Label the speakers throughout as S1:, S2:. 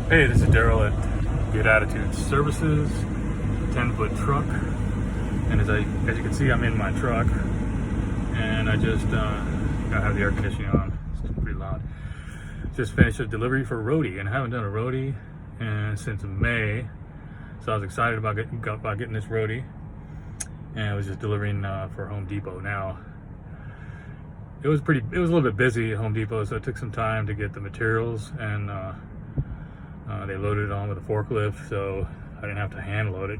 S1: Hey, this is Daryl at Good Attitude Services, 10-foot truck. And as you can see, I'm in my truck, and I just gotta have the air conditioning on. It's pretty loud. Just finished a delivery for Roadie, and I haven't done a Roadie since May, so I was excited about getting this Roadie. And I was just delivering for Home Depot. Now, it was a little bit busy at Home Depot, so it took some time to get the materials, and they loaded it on with a forklift, so I didn't have to hand load it.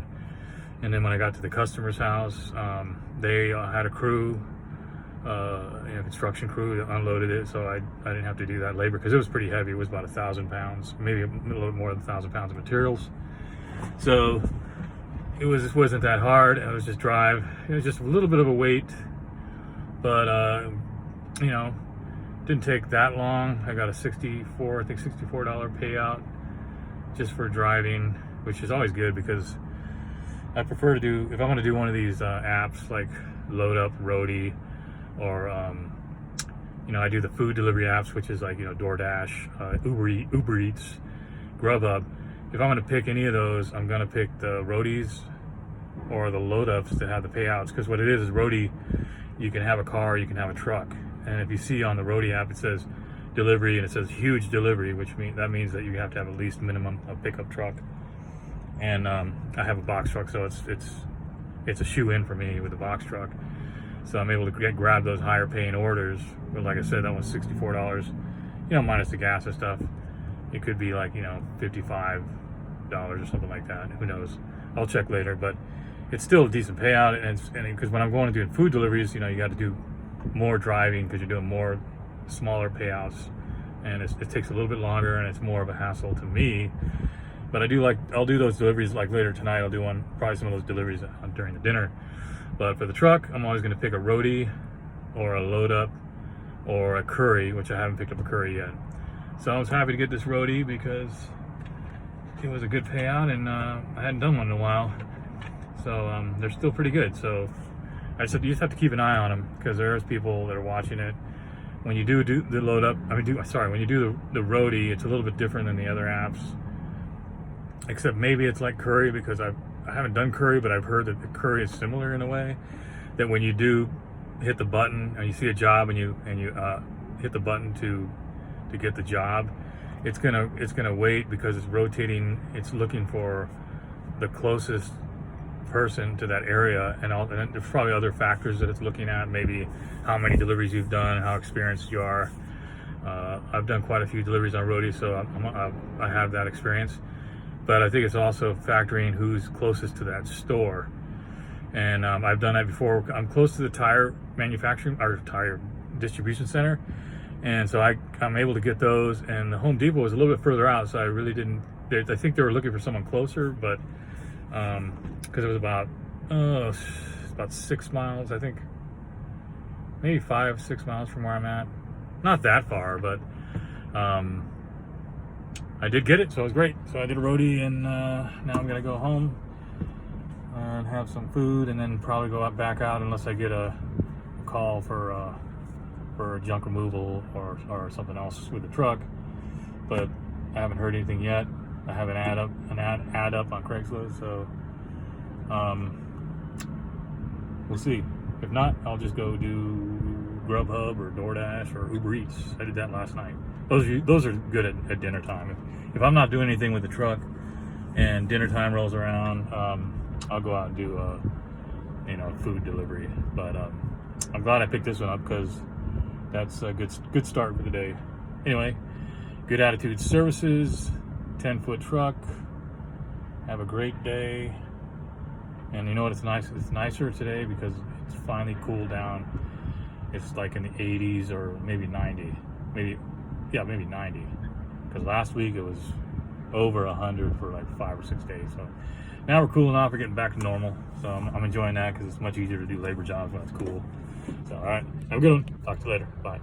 S1: And then when I got to the customer's house, they had a crew, construction crew that unloaded it, so I didn't have to do that labor because it was pretty heavy. It was about 1,000 pounds, maybe a little bit more than 1,000 pounds of materials. So it wasn't that hard. It was just drive. It was just a little bit of a wait, but didn't take that long. I got a $64 payout just for driving, which is always good because I prefer to do, if I'm going to do one of these apps like Load Up, Roadie, or I do the food delivery apps, which is like DoorDash, Uber Eats, Grubhub. If I'm going to pick any of those, I'm going to pick the Roadies or the Load Ups that have the payouts, because what it is Roadie, you can have a car, you can have a truck, and if you see on the Roadie app it says delivery and it says huge delivery, which means that you have to have at least minimum a pickup truck. And I have a box truck, so it's a shoe-in for me with the box truck. So I'm able to grab those higher paying orders. But like I said, that was $64, minus the gas and stuff. It could be like $55 or something like that. Who knows? I'll check later, but it's still a decent payout. And because when I'm going to do food deliveries, you got to do more driving because you're doing more smaller payouts, and it takes a little bit longer, and it's more of a hassle to me. But I'll do those deliveries like later tonight. I'll do probably some of those deliveries during the dinner. But for the truck, I'm always going to pick a Roadie or a Load Up or a Curry, which I haven't picked up a Curry yet. So I was happy to get this Roadie because it was a good payout, and I hadn't done one in a while. So they're still pretty good. So you just have to keep an eye on them, because there's people that are watching it. When you do the Load Up, when you do the Roadie, it's a little bit different than the other apps. Except maybe it's like Curry, because I haven't done Curry, but I've heard that the Curry is similar in a way. That when you do hit the button and you see a job and you hit the button to get the job, it's gonna wait because it's rotating. It's looking for the closest person to that area, and there's probably other factors that it's looking at. Maybe how many deliveries you've done, how experienced you are. I've done quite a few deliveries on Roadie, so I have that experience. But I think it's also factoring who's closest to that store. And I've done that before. I'm close to the tire manufacturing or tire distribution center, and so I'm able to get those. And the Home Depot was a little bit further out, so I really didn't. I think they were looking for someone closer, but because it was about 6 miles, I think, maybe 5-6 miles from where I'm at. Not that far, but I did get it, so it was great. So I did a Roadie, and now I'm gonna go home and have some food, and then probably go back out unless I get a call for junk removal or something else with the truck. But I haven't heard anything yet. I have an ad up on Craigslist, so we'll see. If not, I'll just go do Grubhub or DoorDash or Uber Eats. I did that last night. Those are good at dinner time. If I'm not doing anything with the truck and dinner time rolls around, I'll go out and do food delivery. But I'm glad I picked this one up because that's a good start for the day. Anyway, Good Attitude Services, 10-foot truck. Have a great day. And you know what? It's nice. It's nicer today because it's finally cooled down. It's like in the 80s or maybe 90. Maybe 90. Because last week it was over 100 for like 5 or 6 days. So now we're cooling off. We're getting back to normal. So I'm enjoying that because it's much easier to do labor jobs when it's cool. So all right, have a good one. Talk to you later. Bye.